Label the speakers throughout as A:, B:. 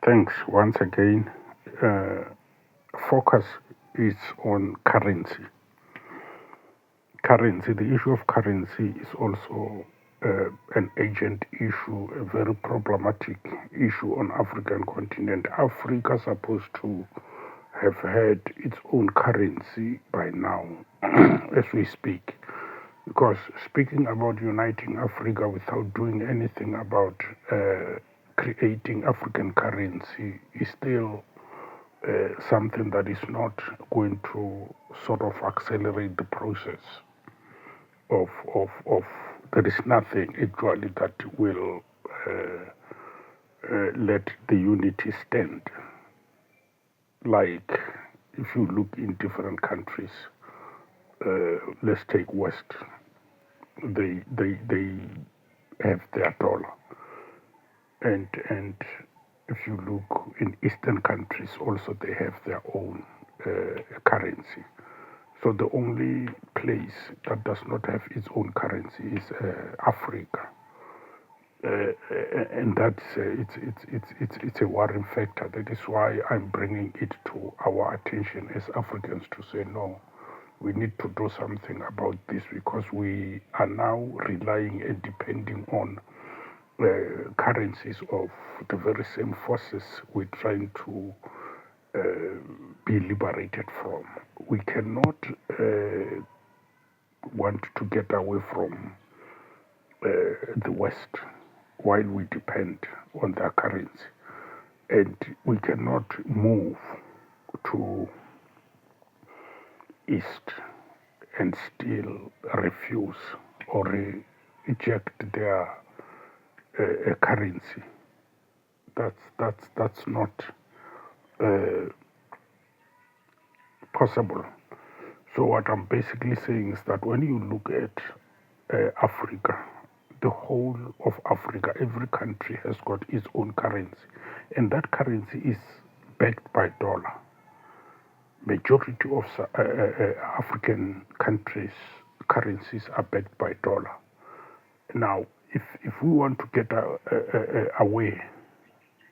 A: Thanks once again. Uh, Focus is on currency. The issue of currency is also an urgent issue, a very problematic issue on African continent. Africa is supposed to have had its own currency by now, as we speak. Because speaking about uniting Africa without doing anything about creating African currency is still something that is not going to sort of accelerate the process of there is nothing actually that will let the unity stand. Like if you look in different countries, let's take West, they have their dollar, and if you look in Eastern countries, also they have their own currency. So the only place that does not have its own currency is Africa, and that's it's a worrying factor. That is why I'm bringing it to our attention as Africans to say no. We need to do something about this because we are now relying and depending on currencies of the very same forces we're trying to be liberated from. We cannot want to get away from the West while we depend on their currency. And we cannot move to East and still refuse or reject their currency. That's not possible. So what I'm basically saying is that when you look at Africa, the whole of Africa, every country has got its own currency, and that currency is backed by dollar. Majority of African countries' currencies are backed by dollar. Now, if we want to get away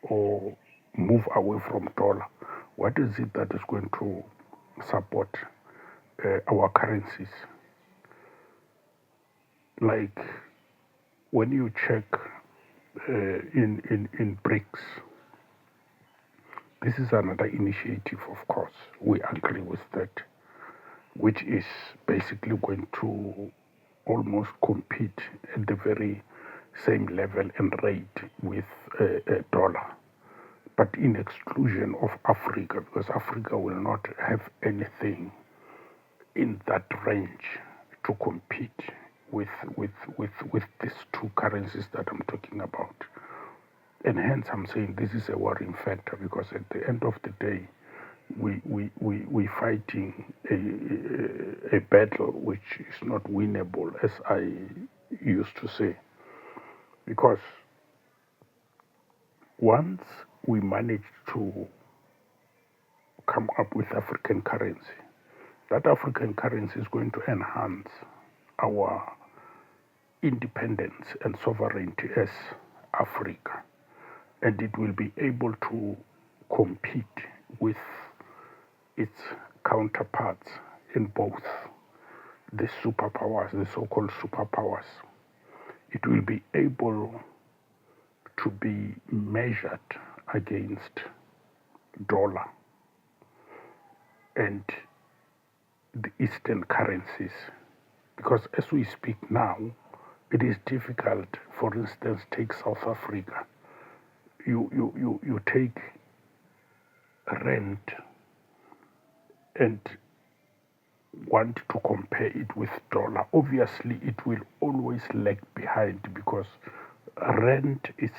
A: or move away from dollar, what is it that is going to support our currencies? Like when you check in BRICS, this is another initiative, of course. We agree with that, which is basically going to almost compete at the very same level and rate with a dollar, but in exclusion of Africa, because Africa will not have anything in that range to compete with these two currencies that I'm talking about. And hence I'm saying this is a worrying factor because at the end of the day, we fighting a battle which is not winnable, as I used to say. Because once we manage to come up with African currency, that African currency is going to enhance our independence and sovereignty as Africa. And it will be able to compete with its counterparts in both the superpowers, the so-called superpowers. It will be able to be measured against dollar and the Eastern currencies. Because as we speak now, it is difficult, for instance, take South Africa. You take rand and want to compare it with dollar. Obviously, it will always lag behind because rand is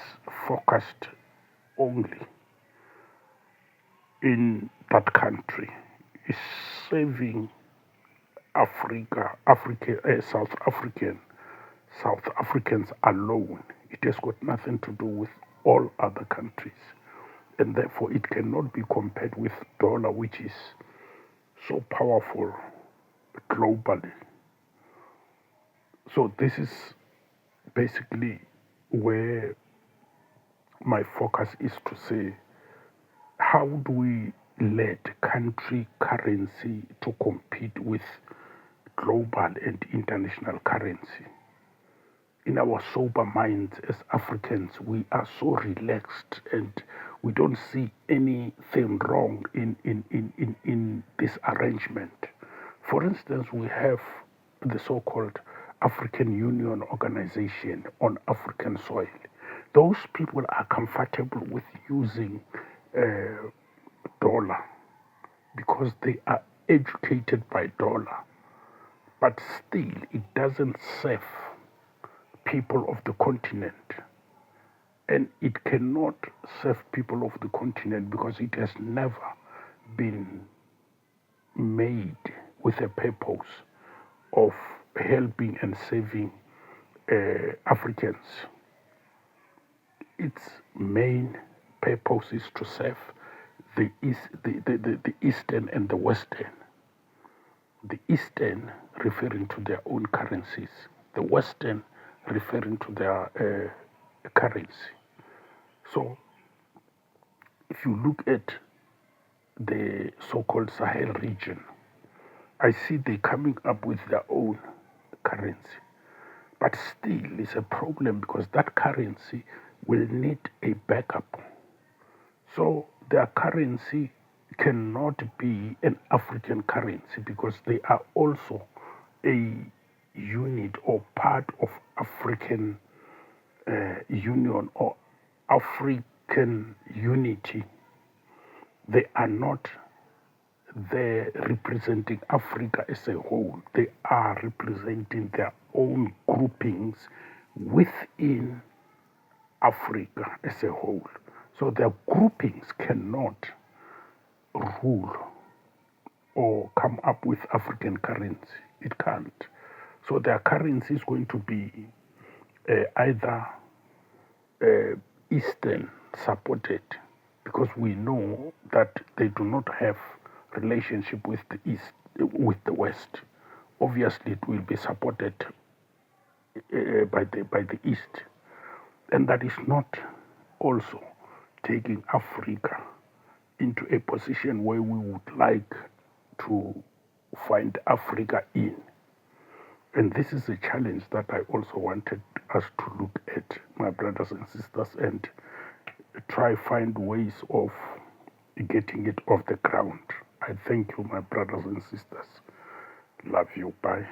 A: focused only in that country. Is saving South Africans alone. It has got nothing to do with all other countries. And therefore it cannot be compared with dollar, which is so powerful globally. So this is basically where my focus is to say how do we let country currency to compete with global and international currency? In our sober minds as Africans, we are so relaxed and we don't see anything wrong in this arrangement. For instance, we have the so-called African Union Organization on African soil. Those people are comfortable with using dollar because they are educated by dollar, but still it doesn't serve people of the continent, and it cannot serve people of the continent because it has never been made with a purpose of helping and saving Africans. Its main purpose is to serve the Eastern and the Western. The Eastern referring to their own currencies, the Western referring to their currency. So, if you look at the so-called Sahel region, I see they coming up with their own currency. But still, it's a problem because that currency will need a backup. So their currency cannot be an African currency because they are also a unit or part of African Union or African unity. They are not there representing Africa as a whole. They are representing their own groupings within Africa as a whole. So their groupings cannot rule or come up with African currency. It can't. So their currency is going to be either Eastern supported, because we know that they do not have relationship with the East, with the West. Obviously, it will be supported by the East, and that is not also taking Africa into a position where we would like to find Africa in. And this is a challenge that I also wanted us to look at, my brothers and sisters, and try find ways of getting it off the ground. I thank you, my brothers and sisters. Love you. Bye.